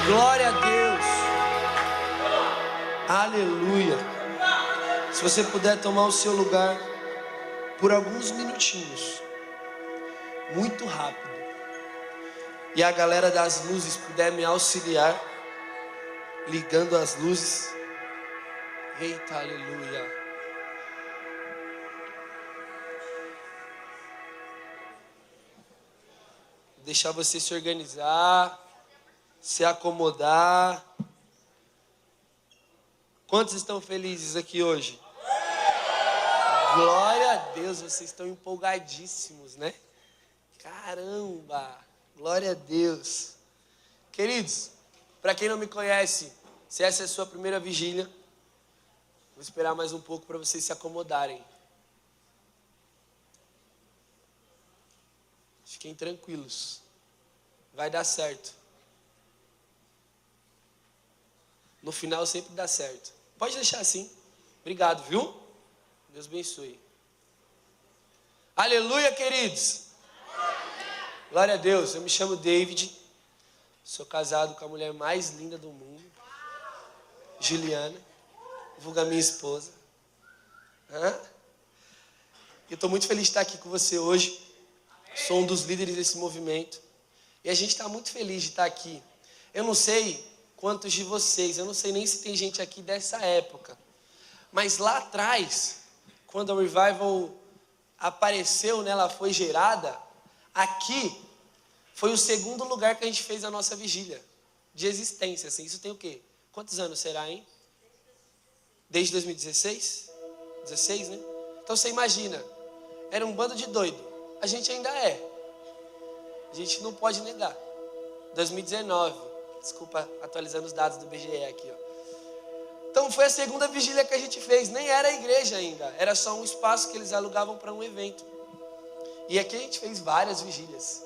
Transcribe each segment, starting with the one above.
Glória a Deus. Aleluia. Se você puder tomar o seu lugar por alguns minutinhos, muito rápido, e a galera das luzes puder me auxiliar, ligando as luzes. Eita, aleluia. Deixar você se organizar, se acomodar. Quantos estão felizes aqui hoje? Glória a Deus, vocês estão empolgadíssimos, né? Caramba, glória a Deus. Queridos, para quem não me conhece, se essa é a sua primeira vigília, vou esperar mais um pouco para vocês se acomodarem. Fiquem tranquilos, vai dar certo. No final sempre dá certo. Pode deixar assim. Obrigado, viu? Deus abençoe. Aleluia, queridos. Glória a Deus. Eu me chamo David. Sou casado com a mulher mais linda do mundo, Juliana, vulga minha esposa. Eu estou muito feliz de estar aqui com você hoje. Sou um dos líderes desse movimento. E a gente está muito feliz de estar aqui. Eu não sei quantos de vocês, eu não sei nem se tem gente aqui dessa época, mas lá atrás, quando a Revival apareceu, né, ela foi gerada, aqui foi o segundo lugar que a gente fez a nossa vigília de existência. Assim, isso tem o quê? Quantos anos será, hein? Desde 2016? 16, né? Então você imagina, era um bando de doido. A gente ainda é. A gente não pode negar. 2019, desculpa, atualizando os dados do BGE aqui, ó. Então foi a segunda vigília que a gente fez. Nem era a igreja ainda, era só um espaço que eles alugavam para um evento. E aqui a gente fez várias vigílias.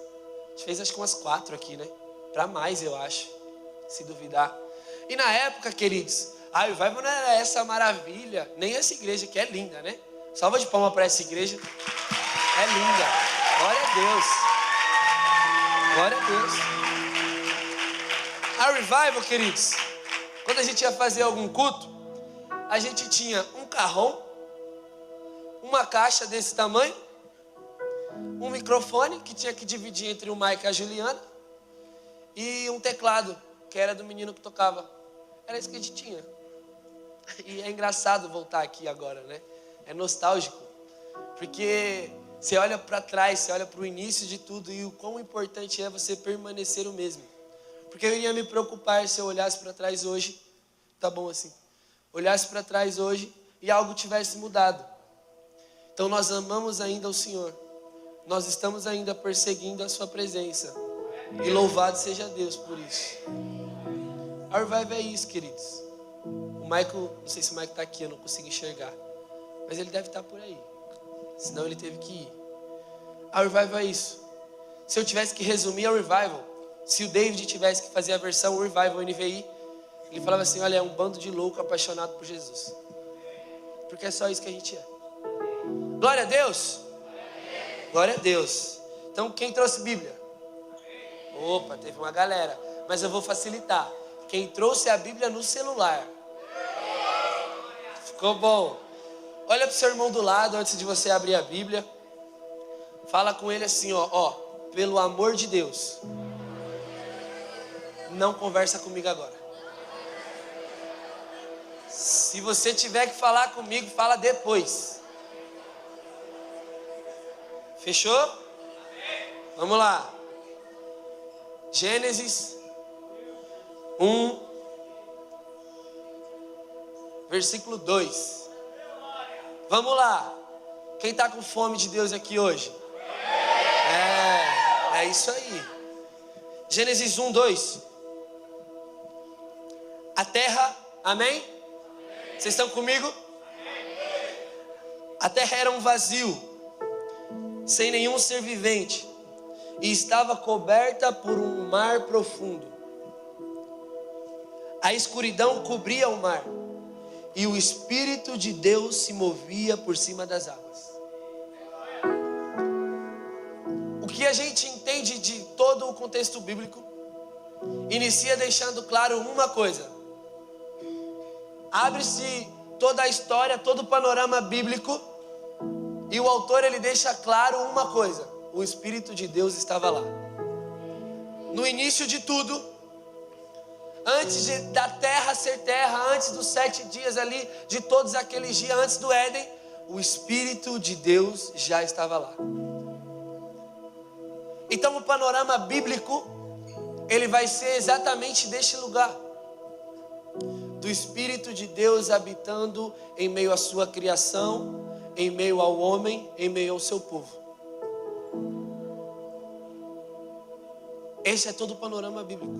A gente fez acho que umas 4 aqui, né? Para mais, eu acho, se duvidar. E na época, queridos, a Revival não era essa maravilha, nem essa igreja que é linda, né? Salva de palmas para essa igreja. É linda. Glória a Deus. Glória a Deus. A Revival, queridos, quando a gente ia fazer algum culto, a gente tinha um carrão, uma caixa desse tamanho, um microfone que tinha que dividir entre o Mike e a Juliana, e um teclado, que era do menino que tocava. Era isso que a gente tinha. E é engraçado voltar aqui agora, né? É nostálgico, porque você olha para trás, você olha para o início de tudo e o quão importante é você permanecer o mesmo. Porque eu iria me preocupar se eu olhasse para trás hoje, tá bom assim, olhasse para trás hoje e algo tivesse mudado. Então nós amamos ainda o Senhor, nós estamos ainda perseguindo a sua presença, e louvado seja Deus por isso. A Revival é isso, queridos. O Michael, não sei se o Michael está aqui, eu não consigo enxergar, mas ele deve estar por aí, senão ele teve que ir. A Revival é isso. Se eu tivesse que resumir a Revival, se o David tivesse que fazer a versão Revival NVI, ele falava assim: olha, é um bando de louco apaixonado por Jesus. Porque é só isso que a gente é. Glória a Deus. Glória a Deus. Então quem trouxe Bíblia? Opa, teve uma galera. Mas eu vou facilitar. Quem trouxe a Bíblia no celular? Ficou bom. Olha para o seu irmão do lado antes de você abrir a Bíblia. Fala com ele assim, ó, pelo amor de Deus, não conversa comigo agora. Se você tiver que falar comigo, fala depois. Fechou? Vamos lá. Gênesis 1, versículo 2. Vamos lá. Quem está com fome de Deus aqui hoje? É isso aí. Gênesis 1, 2. A terra, amém? Vocês estão comigo? A terra era um vazio, sem nenhum ser vivente, e estava coberta por um mar profundo. A escuridão cobria o mar, e o Espírito de Deus se movia por cima das águas. O que a gente entende de todo o contexto bíblico inicia deixando claro uma coisa. Abre-se toda a história, todo o panorama bíblico, e o autor ele deixa claro uma coisa: o Espírito de Deus estava lá. No início de tudo, antes da terra ser terra, antes dos 7 dias ali, de todos aqueles dias antes do Éden, o Espírito de Deus já estava lá. Então o panorama bíblico, ele vai ser exatamente deste lugar, do Espírito de Deus habitando em meio à sua criação, em meio ao homem, em meio ao seu povo. Esse é todo o panorama bíblico.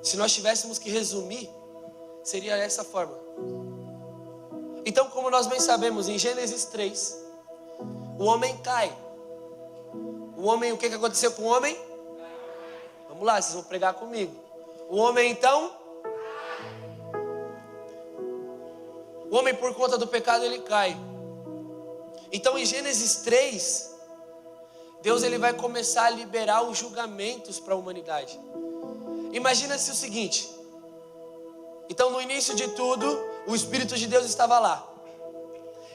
Se nós tivéssemos que resumir, seria dessa forma. Então, como nós bem sabemos, em Gênesis 3, o homem cai. O homem, o que aconteceu com o homem? Vamos lá, vocês vão pregar comigo. O homem então? O homem, por conta do pecado, ele cai. Então, em Gênesis 3, Deus ele vai começar a liberar os julgamentos para a humanidade. Imagina-se o seguinte. Então, no início de tudo, o Espírito de Deus estava lá.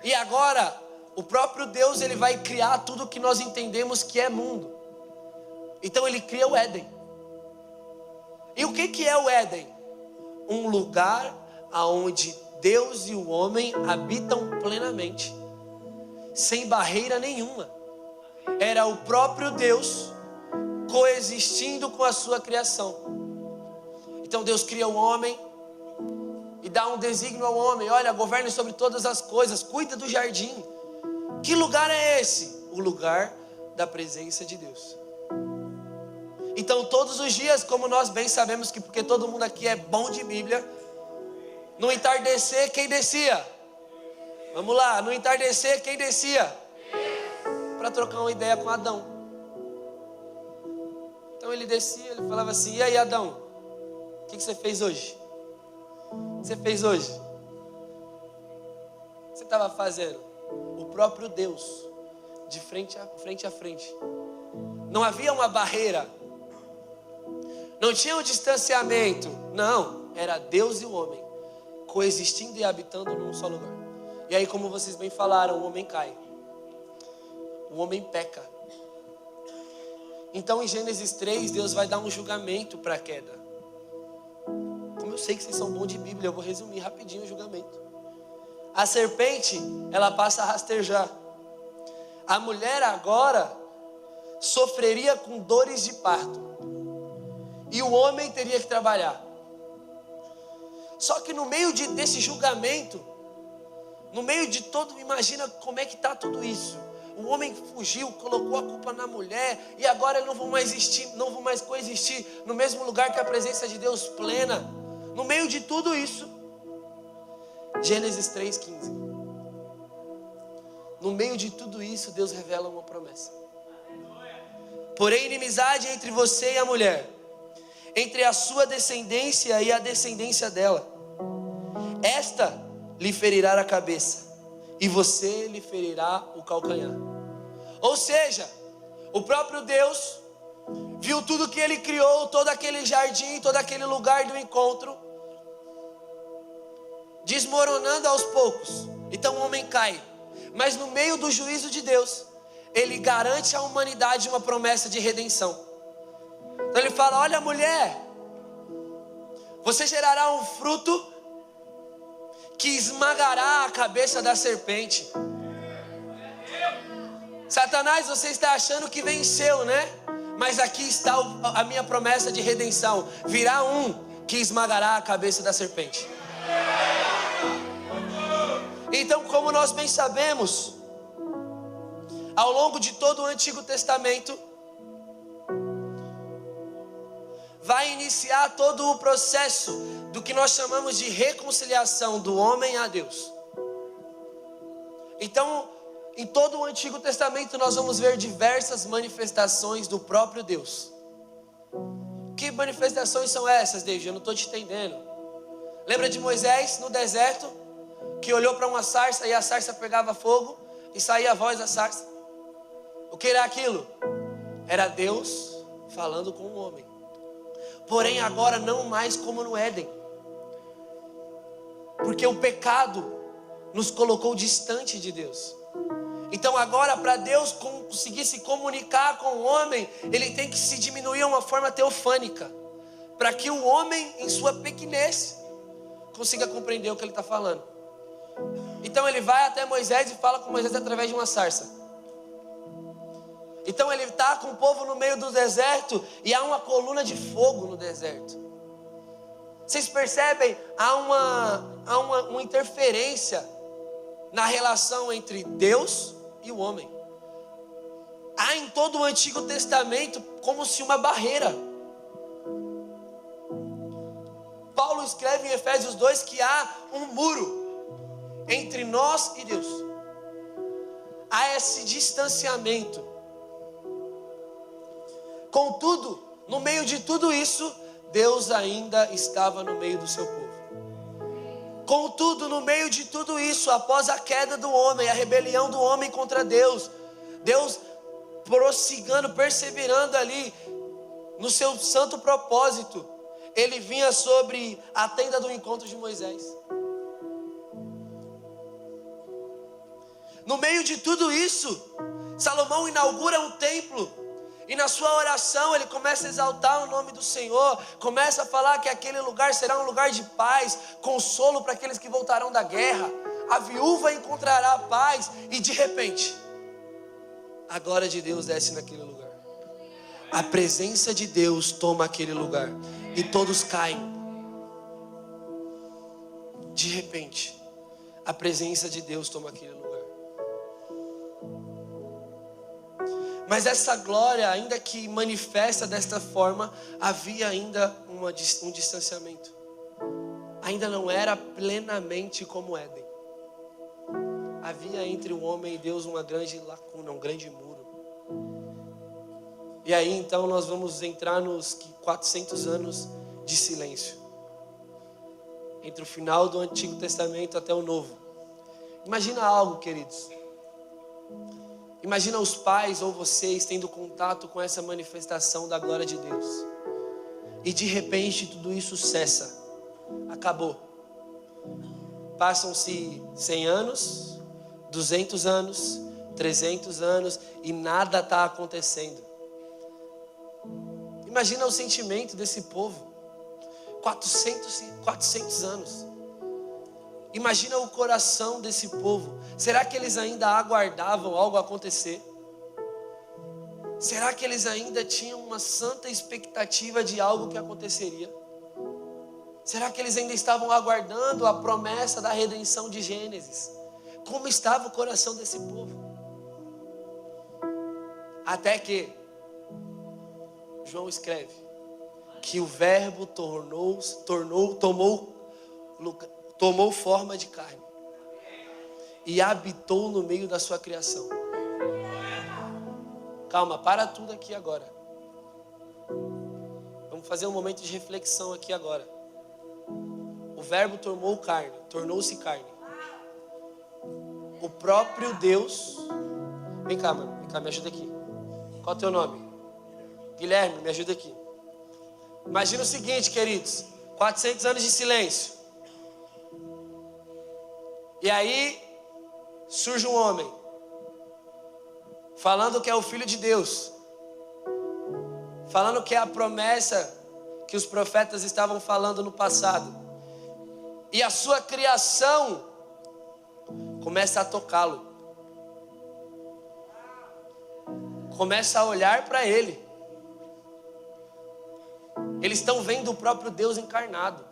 E agora, o próprio Deus ele vai criar tudo que nós entendemos que é mundo. Então, ele cria o Éden. E o que é o Éden? Um lugar onde Deus e o homem habitam plenamente, sem barreira nenhuma. Era o próprio Deus coexistindo com a sua criação. Então Deus cria o homem e dá um desígnio ao homem: olha, governe sobre todas as coisas, cuida do jardim. Que lugar é esse? O lugar da presença de Deus. Então todos os dias, como nós bem sabemos que porque todo mundo aqui é bom de Bíblia, no entardecer quem descia? Vamos lá, no entardecer quem descia? Para trocar uma ideia com Adão. Então ele descia, ele falava assim: e aí, Adão, o que você fez hoje? O que você fez hoje? O que você estava fazendo? O próprio Deus, de frente a frente. Não havia uma barreira, não tinha um distanciamento. Não, era Deus e o homem coexistindo e habitando num só lugar. E aí, como vocês bem falaram, o homem cai. O homem peca. Então em Gênesis 3, Deus vai dar um julgamento para a queda. Como eu sei que vocês são bons de Bíblia, eu vou resumir rapidinho o julgamento. A serpente, ela passa a rastejar. A mulher agora sofreria com dores de parto. E o homem teria que trabalhar. Só que no meio desse julgamento, no meio de todo, imagina como é que está tudo isso. O homem fugiu, colocou a culpa na mulher, e agora não vão mais coexistir no mesmo lugar que a presença de Deus plena. No meio de tudo isso, Gênesis 3,15. No meio de tudo isso, Deus revela uma promessa. Porém, inimizade entre você e a mulher, entre a sua descendência e a descendência dela. Esta lhe ferirá a cabeça, e você lhe ferirá o calcanhar. Ou seja, o próprio Deus viu tudo que ele criou, todo aquele jardim, todo aquele lugar do encontro, desmoronando aos poucos. Então o homem cai. Mas no meio do juízo de Deus, ele garante à humanidade uma promessa de redenção. Então ele fala: olha, mulher, você gerará um fruto que esmagará a cabeça da serpente. Satanás, você está achando que venceu, né? Mas aqui está a minha promessa de redenção. Virá um que esmagará a cabeça da serpente. Então, como nós bem sabemos, ao longo de todo o Antigo Testamento, vai iniciar todo o processo do que nós chamamos de reconciliação do homem a Deus. Então, em todo o Antigo Testamento nós vamos ver diversas manifestações do próprio Deus. Que manifestações são essas, David? Eu não estou te entendendo. Lembra de Moisés no deserto, que olhou para uma sarça e a sarça pegava fogo e saía a voz da sarça? O que era aquilo? Era Deus falando com o homem. Porém agora não mais como no Éden. Porque o pecado nos colocou distante de Deus. Então agora, para Deus conseguir se comunicar com o homem, Ele tem que se diminuir a uma forma teofânica, para que o homem, em sua pequenez, consiga compreender o que Ele está falando. Então Ele vai até Moisés e fala com Moisés através de uma sarça. Então Ele está com o povo no meio do deserto e há uma coluna de fogo no deserto. Vocês percebem? Há uma interferência na relação entre Deus e o homem. Há em todo o Antigo Testamento como se uma barreira. Paulo escreve em Efésios 2 que há um muro entre nós e Deus. Há esse distanciamento. Contudo, no meio de tudo isso, Deus ainda estava no meio do seu povo. Contudo, no meio de tudo isso, após a queda do homem, a rebelião do homem contra Deus, Deus prossigando, perseverando ali no seu santo propósito, Ele vinha sobre a tenda do encontro de Moisés. No meio de tudo isso, Salomão inaugura um templo. E na sua oração ele começa a exaltar o nome do Senhor, começa a falar que aquele lugar será um lugar de paz, consolo para aqueles que voltarão da guerra, a viúva encontrará paz, e de repente, a glória de Deus desce naquele lugar. A presença de Deus toma aquele lugar, e todos caem. De repente, a presença de Deus toma aquele lugar. Mas essa glória, ainda que manifesta desta forma, havia ainda um distanciamento. Ainda não era plenamente como Éden. Havia entre o homem e Deus uma grande lacuna, um grande muro. E aí então nós vamos entrar nos 400 anos de silêncio. Entre o final do Antigo Testamento até o Novo. Imagina algo, queridos. Imagina os pais ou vocês tendo contato com essa manifestação da glória de Deus. E de repente tudo isso cessa. Acabou. Passam-se 100 anos, 200 anos, 300 anos e nada está acontecendo. Imagina o sentimento desse povo. 400 anos. Imagina o coração desse povo. Será que eles ainda aguardavam algo acontecer? Será que eles ainda tinham uma santa expectativa de algo que aconteceria? Será que eles ainda estavam aguardando a promessa da redenção de Gênesis? Como estava o coração desse povo? Até que João escreve que o Verbo tomou forma de carne e habitou no meio da sua criação. Calma, para tudo aqui agora. Vamos fazer um momento de reflexão aqui agora. O Verbo tornou-se carne. O próprio Deus. Vem cá, mano, vem cá, me ajuda aqui. Qual é o teu nome? Guilherme, me ajuda aqui. Imagina o seguinte, queridos: 400 anos de silêncio. E aí surge um homem falando que é o Filho de Deus, falando que é a promessa que os profetas estavam falando no passado, e a sua criação começa a tocá-lo, começa a olhar para ele. Eles estão vendo o próprio Deus encarnado.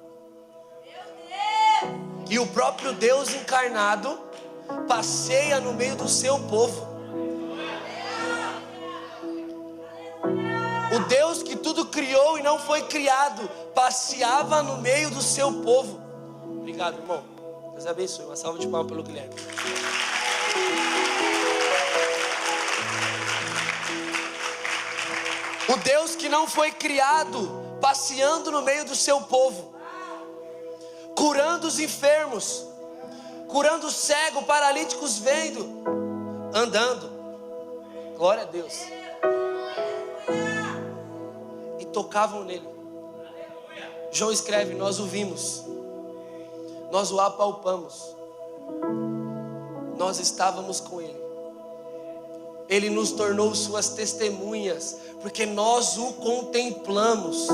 E o próprio Deus encarnado passeia no meio do seu povo. O Deus que tudo criou e não foi criado passeava no meio do seu povo. Obrigado, irmão. Deus abençoe. Uma salva de palmas pelo Guilherme. O Deus que não foi criado passeando no meio do seu povo, curando os enfermos, curando o cego, paralíticos vendo, andando. Glória a Deus. E tocavam nele. João escreve: nós o vimos, nós o apalpamos, nós estávamos com ele, ele nos tornou suas testemunhas, porque nós o contemplamos.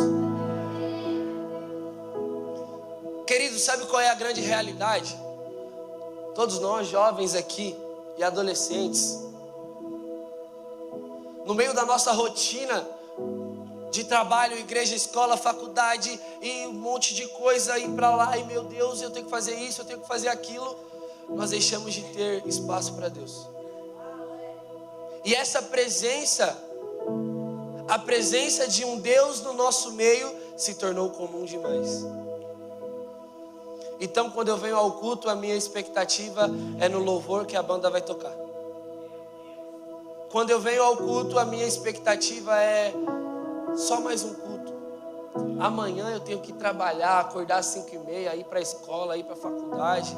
Querido, sabe qual é a grande realidade? Todos nós jovens aqui e adolescentes, no meio da nossa rotina de trabalho, igreja, escola, faculdade e um monte de coisa, ir para lá e meu Deus, eu tenho que fazer isso, eu tenho que fazer aquilo, nós deixamos de ter espaço para Deus. E essa presença, a presença de um Deus no nosso meio se tornou comum demais. Então, quando eu venho ao culto, a minha expectativa é no louvor que a banda vai tocar. Quando eu venho ao culto, a minha expectativa é só mais um culto. Amanhã eu tenho que trabalhar, acordar às 5h30, ir para a escola, ir para a faculdade.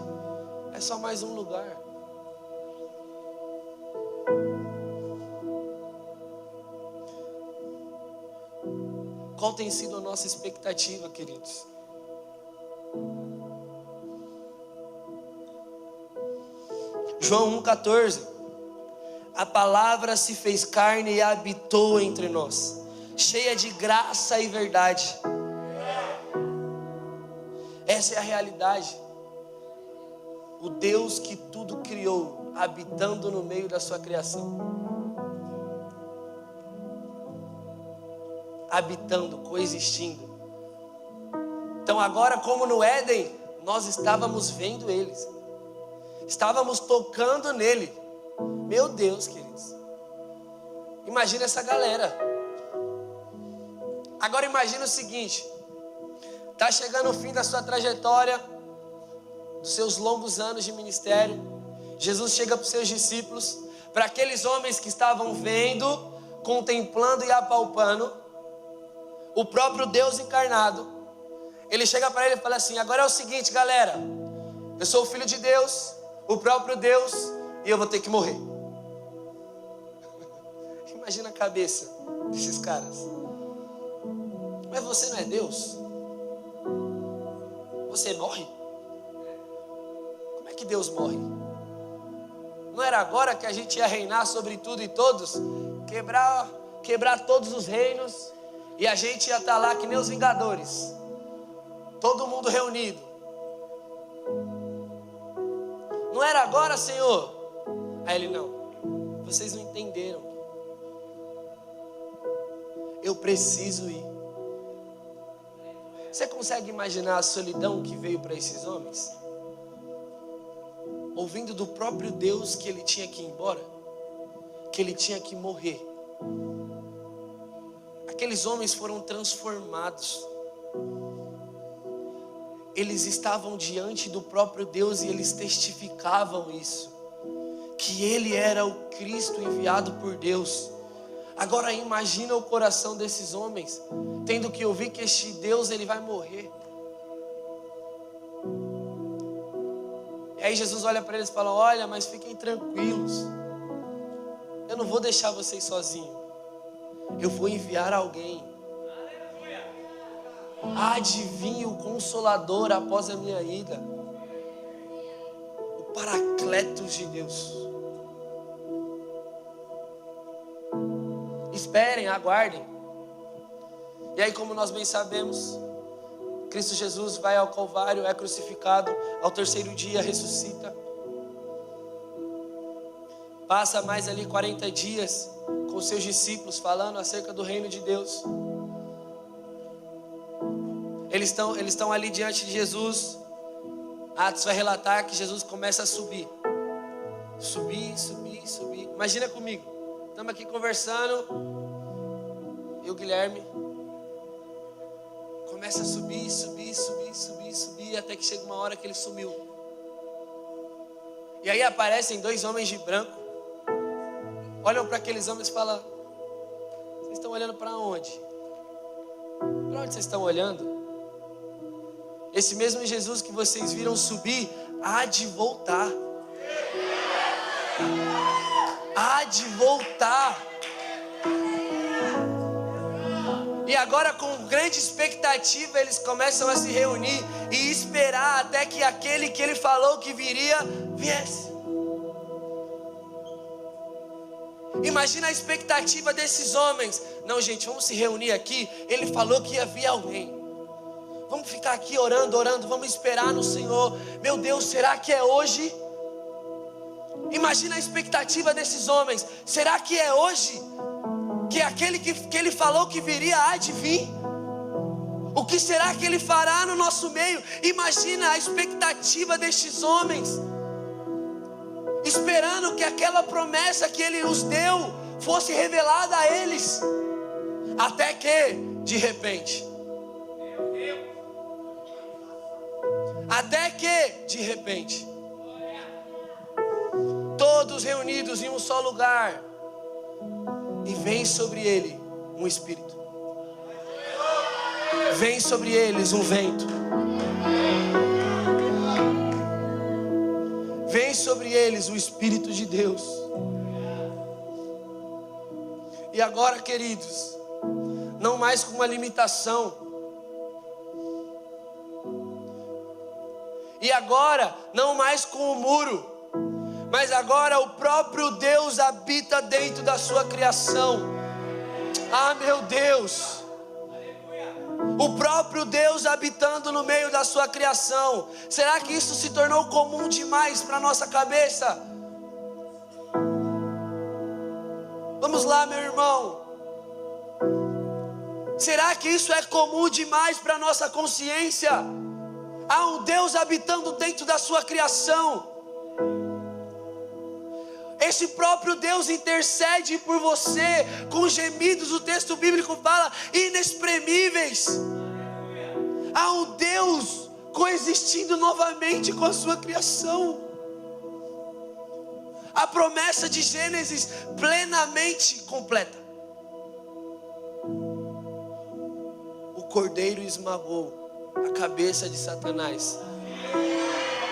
É só mais um lugar. Qual tem sido a nossa expectativa, queridos? João 1,14. A palavra se fez carne e habitou entre nós, cheia de graça e verdade. Essa é a realidade. O Deus que tudo criou, habitando no meio da sua criação. Habitando, coexistindo. Então agora, como no Éden, nós estávamos vendo eles. Estávamos tocando nele. Meu Deus, queridos. Imagina essa galera. Agora imagina o seguinte. Está chegando o fim da sua trajetória, dos seus longos anos de ministério. Jesus chega para os seus discípulos, para aqueles homens que estavam vendo, contemplando e apalpando o próprio Deus encarnado. Ele chega para ele e fala assim: agora é o seguinte, galera, eu sou o Filho de Deus, o próprio Deus, e eu vou ter que morrer. Imagina a cabeça desses caras. Mas você não é Deus? Você morre? Como é que Deus morre? Não era agora que a gente ia reinar sobre tudo e todos? Quebrar todos os reinos, e a gente ia estar lá que nem os Vingadores, todo mundo reunido. Não era agora, Senhor? Aí ele: não, vocês não entenderam. Eu preciso ir. Você consegue imaginar a solidão que veio para esses homens? Ouvindo do próprio Deus que ele tinha que ir embora, que ele tinha que morrer. Aqueles homens foram transformados. Eles estavam diante do próprio Deus e eles testificavam isso, que ele era o Cristo enviado por Deus. Agora imagina o coração desses homens, tendo que ouvir que este Deus, ele vai morrer. E aí Jesus olha para eles e fala: olha, mas fiquem tranquilos, eu não vou deixar vocês sozinhos, eu vou enviar alguém. Há de vir o Consolador após a minha ida, o Paracletos de Deus. Esperem, aguardem. E aí, como nós bem sabemos, Cristo Jesus vai ao Calvário, é crucificado, ao terceiro dia ressuscita. Passa mais ali 40 dias com seus discípulos falando acerca do reino de Deus. Eles estão ali diante de Jesus. Atos vai relatar que Jesus começa a subir. Subir. Imagina comigo. Estamos aqui conversando. E o Guilherme começa a subir. Até que chega uma hora que ele sumiu. E aí aparecem 2 homens de branco. Olham para aqueles homens e falam: vocês estão olhando para onde? Para onde vocês estão olhando? Esse mesmo Jesus que vocês viram subir, há de voltar. Há de voltar. E agora, com grande expectativa, eles começam a se reunir e esperar até que aquele que ele falou que viria, viesse. Imagina a expectativa desses homens. Não, gente, vamos se reunir aqui. Ele falou que ia vir alguém. Vamos ficar aqui orando, vamos esperar no Senhor. Meu Deus, será que é hoje? Imagina a expectativa desses homens. Será que é hoje? Que aquele que ele falou que viria há de vir? O que será que ele fará no nosso meio? Imagina a expectativa destes homens, esperando que aquela promessa que ele os deu fosse revelada a eles. Até que, de repente, todos reunidos em um só lugar, e vem sobre ele um espírito, vem sobre eles um vento, vem sobre eles o Espírito de Deus. E agora, queridos, não mais com uma limitação, e agora não mais com o muro, mas agora o próprio Deus habita dentro da sua criação. Ah, meu Deus! O próprio Deus habitando no meio da sua criação. Será que isso se tornou comum demais para a nossa cabeça? Vamos lá, meu irmão. Será que isso é comum demais para a nossa consciência? Há um Deus habitando dentro da sua criação. Esse próprio Deus intercede por você com gemidos, o texto bíblico fala, inexprimíveis. Há um Deus coexistindo novamente com a sua criação. A promessa de Gênesis plenamente completa. O Cordeiro esmagou a cabeça de Satanás,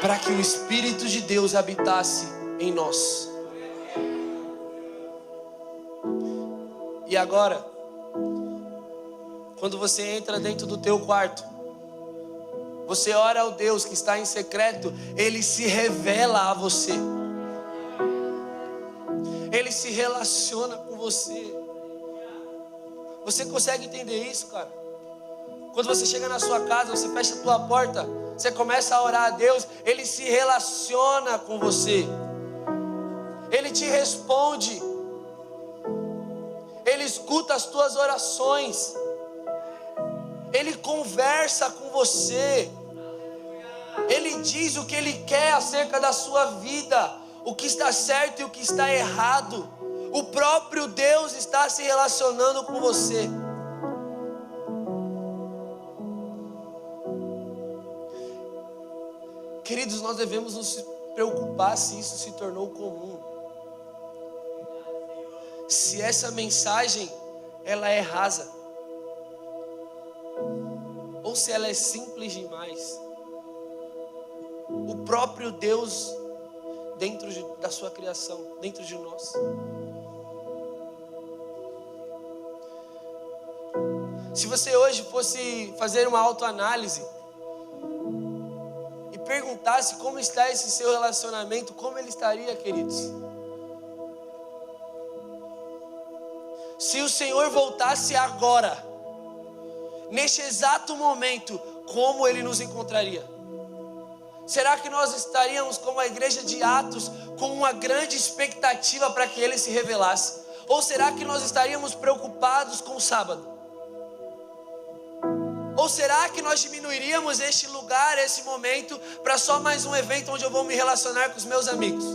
para que o Espírito de Deus habitasse em nós. E agora, quando você entra dentro do teu quarto, você ora ao Deus que está em secreto, Ele se revela a você. Ele se relaciona com você. Você consegue entender isso, cara? Quando você chega na sua casa, você fecha a tua porta, você começa a orar a Deus, Ele se relaciona com você. Ele te responde. Ele escuta as tuas orações. Ele conversa com você. Ele diz o que Ele quer acerca da sua vida, o que está certo e o que está errado. O próprio Deus está se relacionando com você. Queridos, nós devemos nos preocupar se isso se tornou comum. Se essa mensagem, ela é rasa, ou se ela é simples demais. O próprio Deus dentro da sua criação, dentro de nós. Se você hoje fosse fazer uma autoanálise e perguntasse como está esse seu relacionamento, como ele estaria, queridos? Se o Senhor voltasse agora, neste exato momento, como Ele nos encontraria? Será que nós estaríamos como a igreja de Atos, com uma grande expectativa para que Ele se revelasse? Ou será que nós estaríamos preocupados com o sábado? Ou será que nós diminuiríamos este lugar, esse momento, para só mais um evento onde eu vou me relacionar com os meus amigos?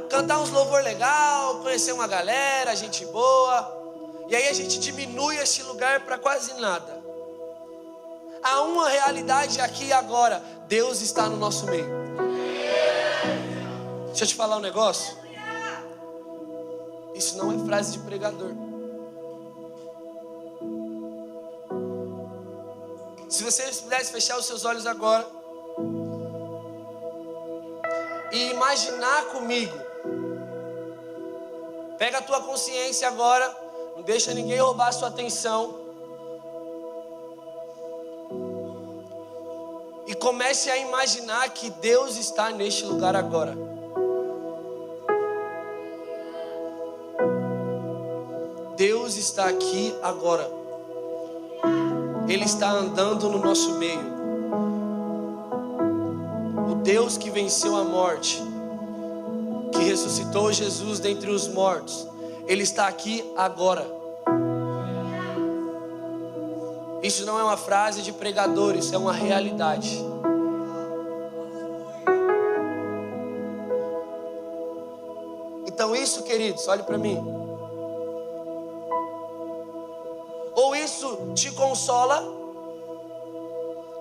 Cantar uns louvor legal, conhecer uma galera, gente boa. E aí a gente diminui este lugar para quase nada. Há uma realidade aqui e agora. Deus está no nosso meio. Deixa eu te falar um negócio. Isso não é frase de pregador. Se você pudesse fechar os seus olhos agora e imaginar comigo. Pega a tua consciência agora, não deixa ninguém roubar a sua atenção. comece a imaginar que Deus está neste lugar agora. Deus está aqui agora. Ele está andando no nosso meio. O Deus que venceu a morte, que ressuscitou Jesus dentre os mortos, Ele está aqui agora. Isso não é uma frase de pregador, isso é uma realidade. Então isso, queridos, olhe para mim. Ou isso te consola,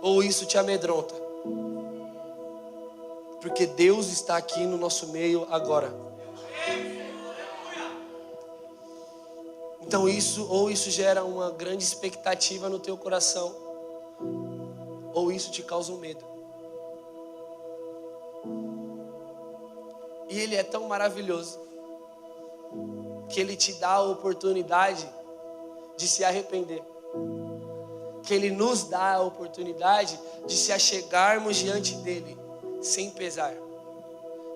ou isso te amedronta. Porque Deus está aqui no nosso meio agora. Então isso gera uma grande expectativa no teu coração, ou isso te causa um medo. E Ele é tão maravilhoso, que Ele te dá a oportunidade de se arrepender. Que Ele nos dá a oportunidade de se achegarmos diante dEle, sem pesar,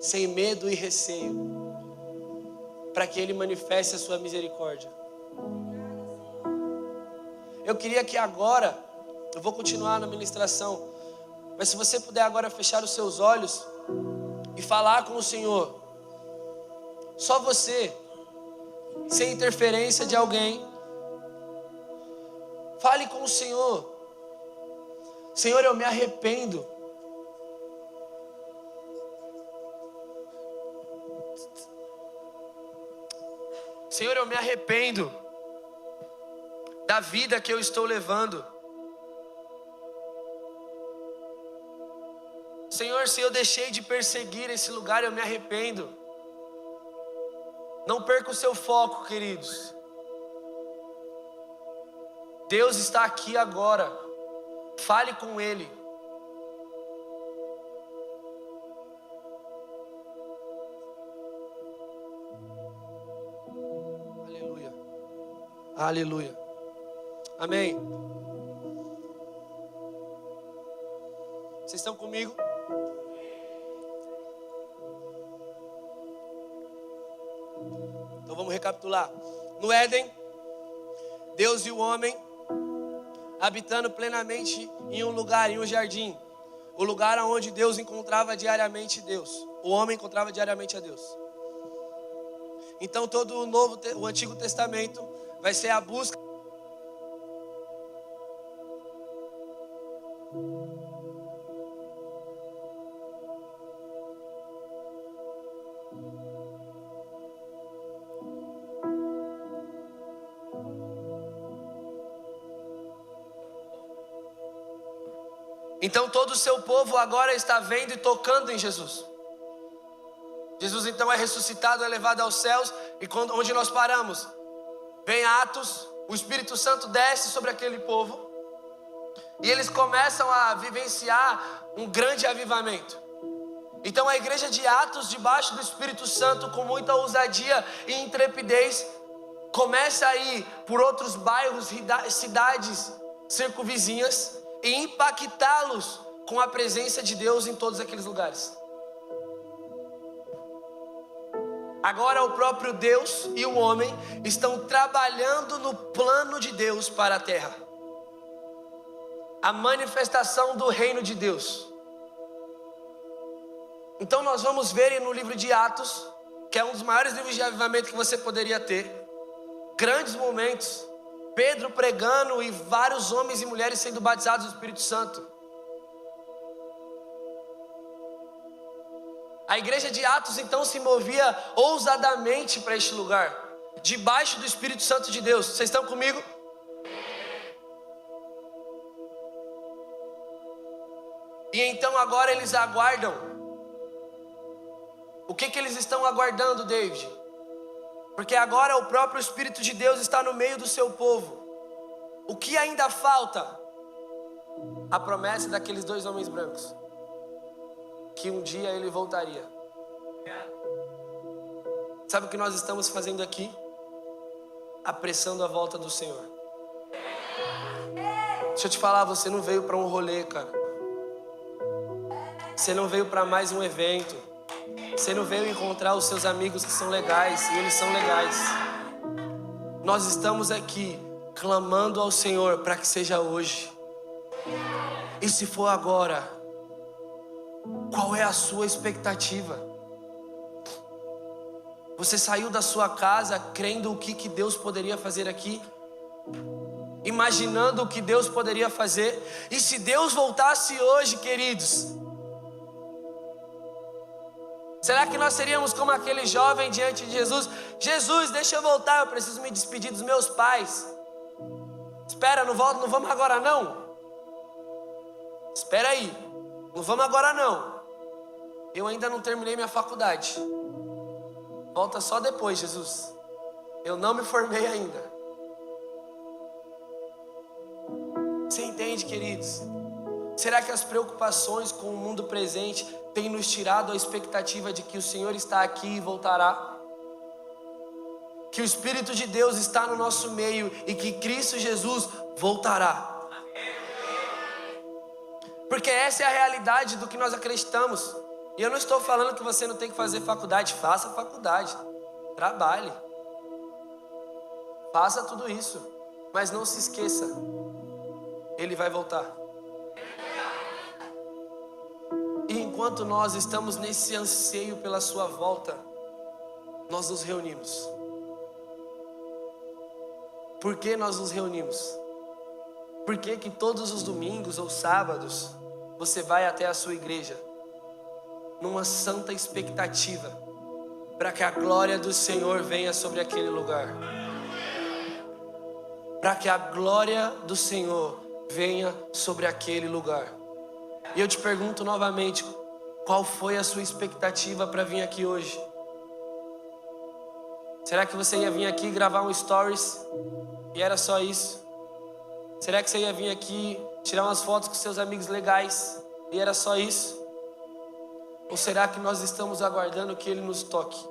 sem medo e receio, para que Ele manifeste a sua misericórdia. Eu queria que agora, eu vou continuar na ministração, mas se você puder agora fechar os seus olhos e falar com o Senhor, só você, sem interferência de alguém. Fale com o Senhor. Senhor, eu me arrependo. Senhor, eu me arrependo da vida que eu estou levando. Senhor, se eu deixei de perseguir esse lugar, eu me arrependo. Não perca o seu foco, queridos. Deus está aqui agora. Fale com Ele. Aleluia. Aleluia. Amém. Vocês estão comigo? Então vamos recapitular. No Éden, Deus e o homem habitando plenamente em um lugar, em um jardim. O lugar onde Deus encontrava diariamente Deus. O homem encontrava diariamente a Deus. Então todo o Antigo Testamento vai ser a busca. Então todo o seu povo agora está vendo e tocando em Jesus. Jesus então é ressuscitado, é levado aos céus. E onde nós paramos? Vem Atos, o Espírito Santo desce sobre aquele povo. E eles começam a vivenciar um grande avivamento. Então a igreja de Atos, debaixo do Espírito Santo, com muita ousadia e intrepidez, começa a ir por outros bairros, cidades circunvizinhas, e impactá-los com a presença de Deus em todos aqueles lugares. Agora o próprio Deus e o homem estão trabalhando no plano de Deus para a terra. A manifestação do reino de Deus. Então nós vamos ver no livro de Atos, que é um dos maiores livros de avivamento que você poderia ter, grandes momentos, Pedro pregando e vários homens e mulheres sendo batizados do Espírito Santo. A igreja de Atos então se movia ousadamente para este lugar, debaixo do Espírito Santo de Deus. Vocês estão comigo? E então agora eles aguardam. O que eles estão aguardando, David? Porque agora o próprio Espírito de Deus está no meio do seu povo. O que ainda falta? A promessa daqueles 2 homens brancos, que um dia ele voltaria. Sabe o que nós estamos fazendo aqui? Apressando a volta do Senhor. Deixa eu te falar, você não veio para um rolê, cara. Você não veio para mais um evento. Você não veio encontrar os seus amigos que são legais, e eles são legais. Nós estamos aqui clamando ao Senhor para que seja hoje. E se for agora, qual é a sua expectativa? Você saiu da sua casa crendo o que Deus poderia fazer aqui? Imaginando o que Deus poderia fazer? E se Deus voltasse hoje, queridos? Será que nós seríamos como aquele jovem diante de Jesus? Jesus, deixa eu voltar, eu preciso me despedir dos meus pais. Espera, não volto, não vamos agora não. Espera aí, não vamos agora não. Eu ainda não terminei minha faculdade. Volta só depois, Jesus. Eu não me formei ainda. Você entende, queridos? Será que as preocupações com o mundo presente têm nos tirado a expectativa de que o Senhor está aqui e voltará? Que o Espírito de Deus está no nosso meio e que Cristo Jesus voltará. Porque essa é a realidade do que nós acreditamos. E eu não estou falando que você não tem que fazer faculdade. Faça faculdade, trabalhe, faça tudo isso. Mas não se esqueça, Ele vai voltar. E enquanto nós estamos nesse anseio pela sua volta, nós nos reunimos. Por que nós nos reunimos? Por que todos os domingos ou sábados você vai até a sua igreja? Numa santa expectativa para que a glória do Senhor venha sobre aquele lugar. Para que a glória do Senhor venha sobre aquele lugar. E eu te pergunto novamente, qual foi a sua expectativa para vir aqui hoje? Será que você ia vir aqui gravar um stories e era só isso? Será que você ia vir aqui tirar umas fotos com seus amigos legais e era só isso? Ou será que nós estamos aguardando que Ele nos toque?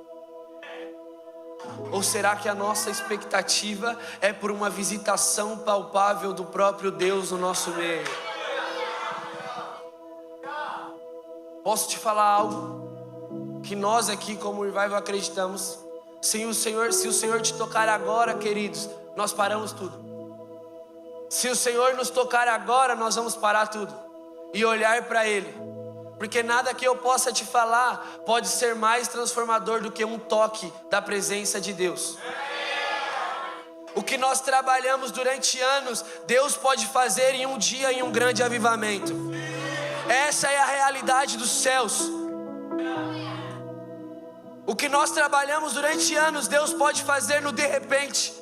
Ou será que a nossa expectativa é por uma visitação palpável do próprio Deus no nosso meio? Posso te falar algo que nós aqui como Revival acreditamos? Se o Senhor te tocar agora, queridos, nós paramos tudo. Se o Senhor nos tocar agora, nós vamos parar tudo e olhar para Ele. Porque nada que eu possa te falar pode ser mais transformador do que um toque da presença de Deus. O que nós trabalhamos durante anos, Deus pode fazer em um dia, em um grande avivamento. Essa é a realidade dos céus. O que nós trabalhamos durante anos, Deus pode fazer no de repente.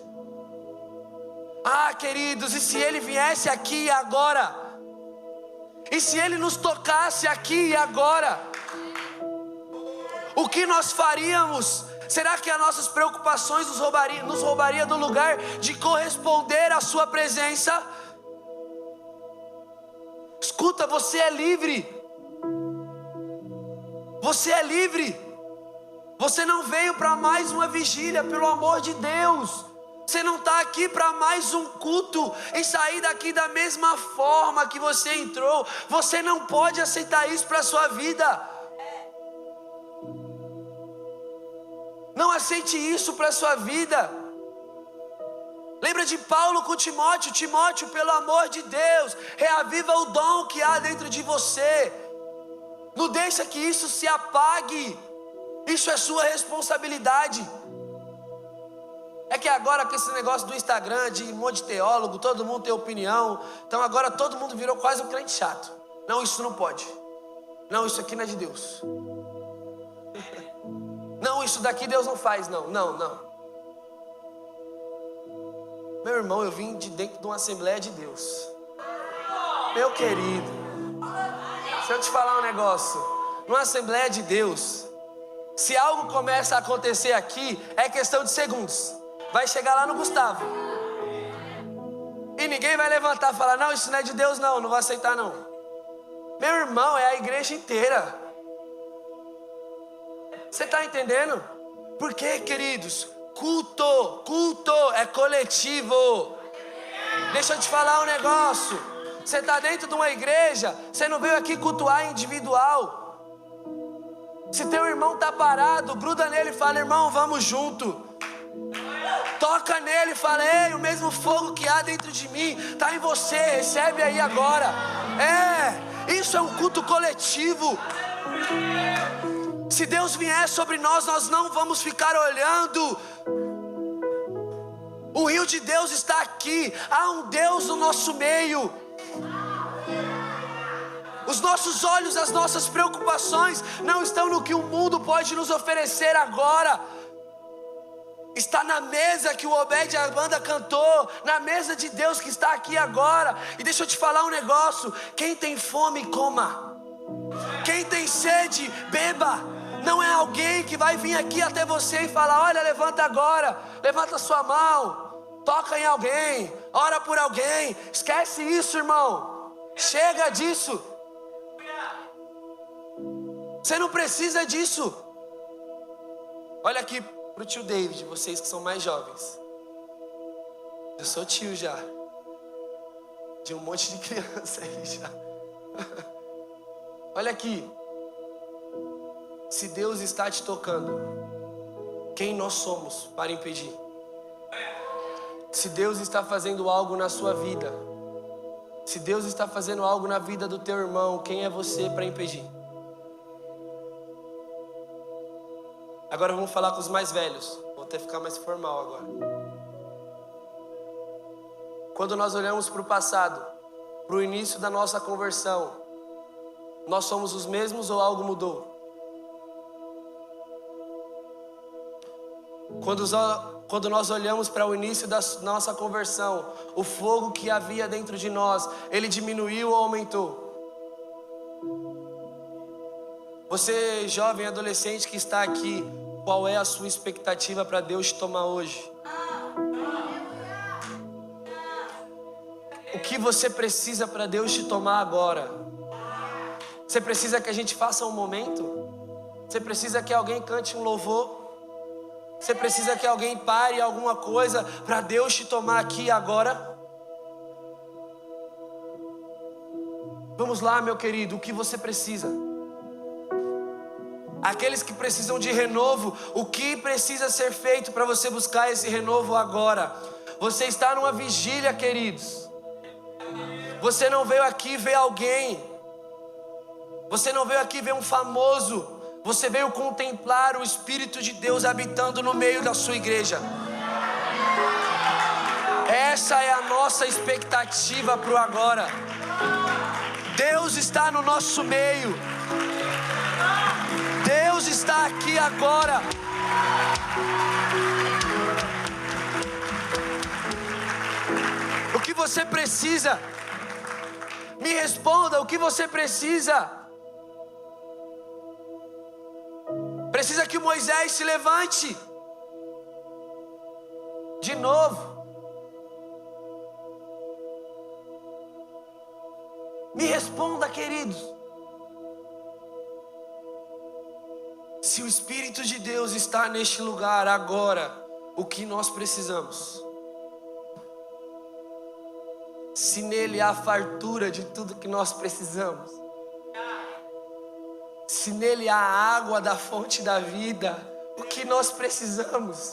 Ah, queridos, e se Ele viesse aqui e agora? E se Ele nos tocasse aqui e agora? O que nós faríamos? Será que as nossas preocupações nos roubaria do lugar de corresponder à sua presença? Escuta, você é livre. Você é livre. Você não veio para mais uma vigília, pelo amor de Deus. Você não está aqui para mais um culto e sair daqui da mesma forma que você entrou. Você não pode aceitar isso para a sua vida. Não aceite isso para a sua vida. Lembra de Paulo com Timóteo? Timóteo, pelo amor de Deus, reaviva o dom que há dentro de você. Não deixa que isso se apague. Isso é sua responsabilidade. É que agora com esse negócio do Instagram, de um monte de teólogo, todo mundo tem opinião. Então agora todo mundo virou quase um crente chato. Não, isso não pode. Não, isso aqui não é de Deus. Não, isso daqui Deus não faz, não. Meu irmão, eu vim de dentro de uma Assembleia de Deus. Meu querido, deixa eu te falar um negócio. Numa Assembleia de Deus, se algo começa a acontecer aqui, é questão de segundos. Vai chegar lá no Gustavo. E ninguém vai levantar e falar, não, isso não é de Deus não vou aceitar não. Meu irmão, é a igreja inteira. Você está entendendo? Por quê, queridos? Culto é coletivo. Deixa eu te falar um negócio. Você está dentro de uma igreja, você não veio aqui cultuar individual. Se teu irmão está parado, gruda nele e fala: irmão, vamos junto. Toca nele e fala: ei, o mesmo fogo que há dentro de mim está em você, recebe aí agora. Isso é um culto coletivo. Se Deus vier sobre nós, nós não vamos ficar olhando. O rio de Deus está aqui. Há um Deus no nosso meio. Os nossos olhos, as nossas preocupações não estão no que o mundo pode nos oferecer agora. Está na mesa que o Obed e a banda cantou, na mesa de Deus que está aqui agora. E deixa eu te falar um negócio: quem tem fome, coma. Quem tem sede, beba. Não é alguém que vai vir aqui até você e falar: olha, levanta agora, levanta sua mão, toca em alguém, ora por alguém. Esquece isso, irmão. Chega disso. Você não precisa disso. Olha aqui pro tio David, vocês que são mais jovens. Eu sou tio já, de um monte de criança aí já. Olha aqui. Se Deus está te tocando, quem nós somos para impedir? Se Deus está fazendo algo na sua vida, se Deus está fazendo algo na vida do teu irmão, quem é você para impedir? Agora vamos falar com os mais velhos. Vou até ficar mais formal agora. Quando nós olhamos para o passado, para o início da nossa conversão, nós somos os mesmos ou algo mudou? Quando nós olhamos para o início da nossa conversão, o fogo que havia dentro de nós, ele diminuiu ou aumentou? Você, jovem, adolescente que está aqui, qual é a sua expectativa para Deus te tomar hoje? O que você precisa para Deus te tomar agora? Você precisa que a gente faça um momento? Você precisa que alguém cante um louvor? Você precisa que alguém pare alguma coisa para Deus te tomar aqui agora? Vamos lá, meu querido, o que você precisa? Aqueles que precisam de renovo, o que precisa ser feito para você buscar esse renovo agora? Você está numa vigília, queridos. Você não veio aqui ver alguém. Você não veio aqui ver um famoso. Você veio contemplar o Espírito de Deus habitando no meio da sua igreja. Essa é a nossa expectativa para o agora. Deus está no nosso meio. Deus está aqui agora. O que você precisa? Me responda, o que você precisa? Precisa que Moisés se levante de novo. Me responda, queridos. Se o Espírito de Deus está neste lugar agora, o que nós precisamos? Se nele há fartura de tudo que nós precisamos, se nele há água da fonte da vida, o que nós precisamos?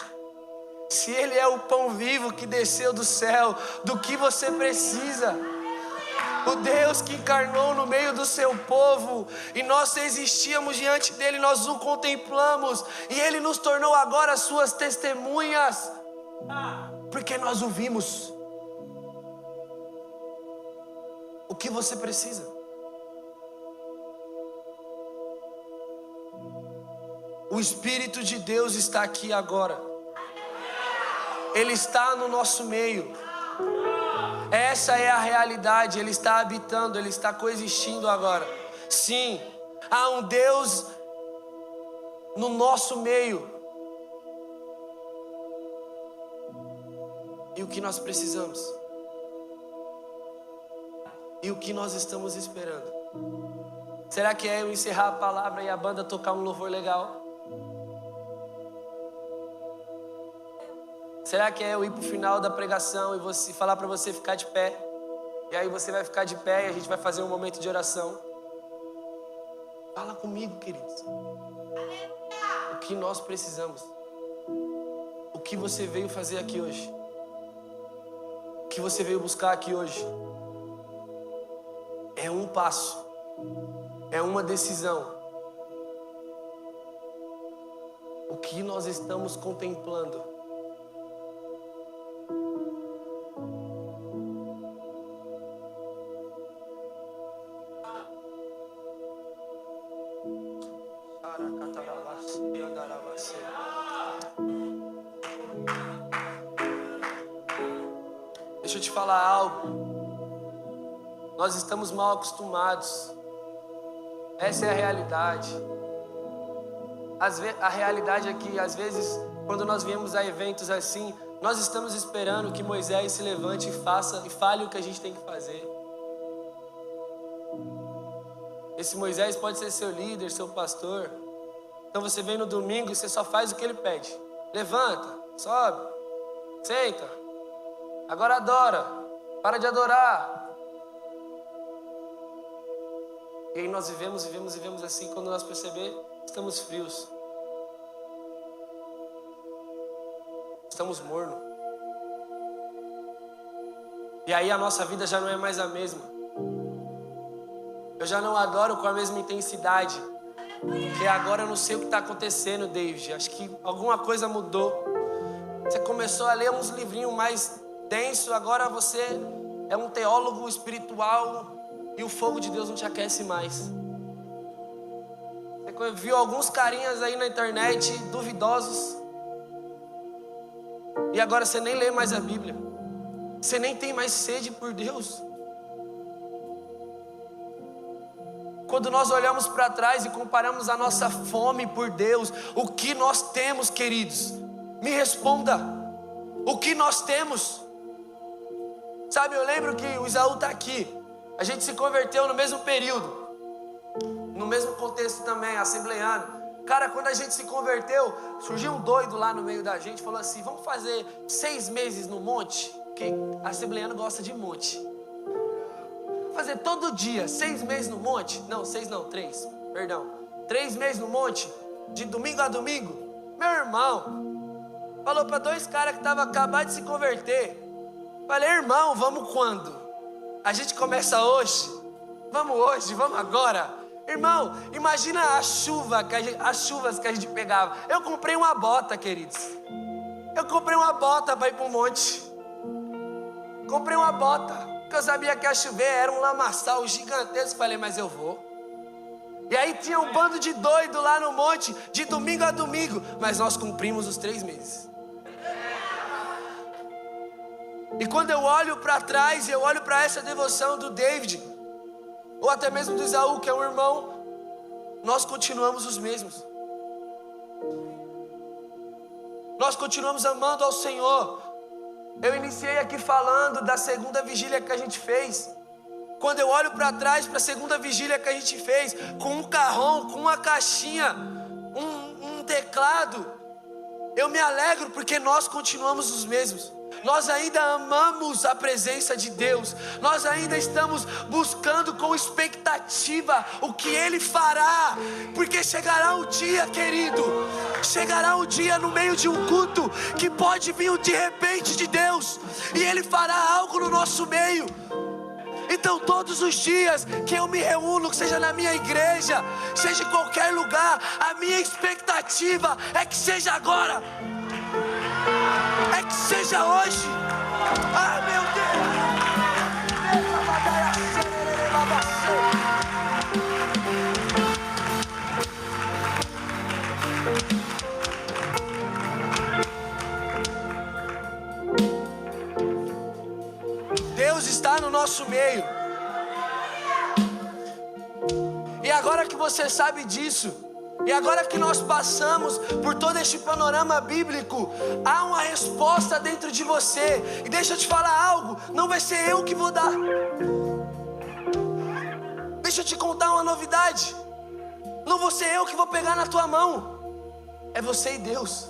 Se ele é o pão vivo que desceu do céu, do que você precisa? O Deus que encarnou no meio do seu povo, e nós existíamos diante dele, nós o contemplamos, e ele nos tornou agora suas testemunhas, porque nós o vimos. O que você precisa? O Espírito de Deus está aqui agora. Ele está no nosso meio. Essa é a realidade. Ele está habitando, ele está coexistindo agora. Sim, há um Deus no nosso meio. E o que nós precisamos? E o que nós estamos esperando? Será que é eu encerrar a palavra e a banda tocar um louvor legal? Será que é eu ir pro final da pregação e falar para você ficar de pé? E aí você vai ficar de pé e a gente vai fazer um momento de oração. Fala comigo, queridos. O que nós precisamos? O que você veio fazer aqui hoje? O que você veio buscar aqui hoje? É um passo. É uma decisão. O que nós estamos contemplando? Deixa eu te falar algo. Nós estamos mal acostumados. Essa é a realidade. A realidade é que, às vezes, quando nós viemos a eventos assim, nós estamos esperando que Moisés se levante e fale o que a gente tem que fazer. Esse Moisés pode ser seu líder, seu pastor. Então você vem no domingo e você só faz o que ele pede. Levanta, sobe, senta. Agora adora. Para de adorar. E aí nós vivemos assim. Quando nós percebemos, estamos frios. Estamos mornos. E aí a nossa vida já não é mais a mesma. Eu já não adoro com a mesma intensidade. Porque agora eu não sei o que está acontecendo, David. Acho que alguma coisa mudou. Você começou a ler uns livrinhos mais densos. Agora você é um teólogo espiritual. E o fogo de Deus não te aquece mais. Você viu alguns carinhas aí na internet duvidosos. E agora você nem lê mais a Bíblia. Você nem tem mais sede por Deus. Quando nós olhamos para trás e comparamos a nossa fome por Deus, o que nós temos, queridos? Me responda. O que nós temos? Sabe, eu lembro que o Isaú está aqui. A gente se converteu no mesmo período. No mesmo contexto também, assembleiano. Cara, quando a gente se converteu, surgiu um doido lá no meio da gente. Falou assim, vamos fazer 6 meses no monte? Porque assembleiano gosta de monte. Fazer todo dia, 6 meses no monte? Não, 6 não, 3, perdão. 3 meses no monte, de domingo a domingo. Meu irmão falou para 2 caras que estavam acabando de se converter. Falei, irmão, vamos quando? A gente começa hoje? Vamos hoje, vamos agora. Irmão, imagina as chuvas que a gente pegava. Eu comprei uma bota, queridos. Eu comprei uma bota para ir para o monte. Comprei uma bota, porque eu sabia que ia chover, era um lamaçal gigantesco. Falei, mas eu vou. E aí tinha um bando de doido lá no monte, de domingo a domingo. Mas nós cumprimos os 3 meses. E quando eu olho para trás, eu olho para essa devoção do David, ou até mesmo do Isaú, que é um irmão, nós continuamos os mesmos. Nós continuamos amando ao Senhor. Eu iniciei aqui falando da segunda vigília que a gente fez. Quando eu olho para trás, para a segunda vigília que a gente fez, com um carrão, com uma caixinha, um teclado, eu me alegro porque nós continuamos os mesmos. Nós ainda amamos a presença de Deus. Nós ainda estamos buscando com expectativa o que Ele fará. Porque chegará um dia, querido, chegará um dia no meio de um culto que pode vir de repente de Deus, e Ele fará algo no nosso meio. Então todos os dias que eu me reúno, seja na minha igreja, seja em qualquer lugar, a minha expectativa é que seja agora, é que seja hoje. Ah, meu Deus! Deus está no nosso meio. E agora que você sabe disso, e agora que nós passamos por todo este panorama bíblico, há uma resposta dentro de você. E deixa eu te falar algo, não vai ser eu que vou dar. Deixa eu te contar uma novidade. Não vou ser eu que vou pegar na tua mão. É você e Deus.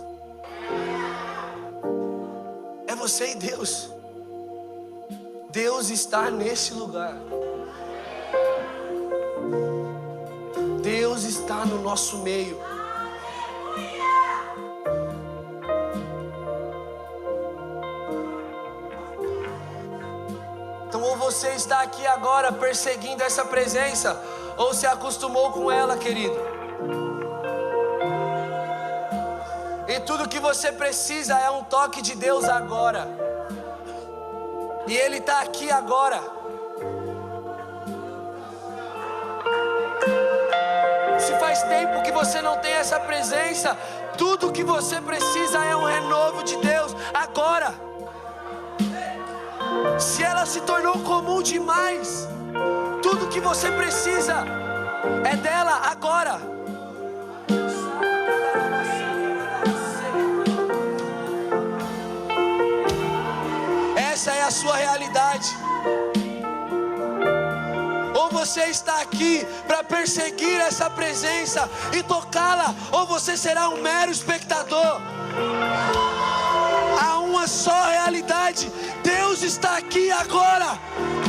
É você e Deus. Deus está nesse lugar. Deus está no nosso meio. Então, ou você está aqui agora perseguindo essa presença, ou se acostumou com ela, querido. E tudo que você precisa é um toque de Deus agora. E Ele está aqui agora. Se faz tempo que você não tem essa presença, tudo que você precisa é um renovo de Deus agora. Se ela se tornou comum demais, tudo que você precisa é dela agora. Essa é a sua realidade. Ou você está aqui para perseguir essa presença e tocá-la, ou você será um mero espectador. Há uma só realidade: Deus está aqui agora.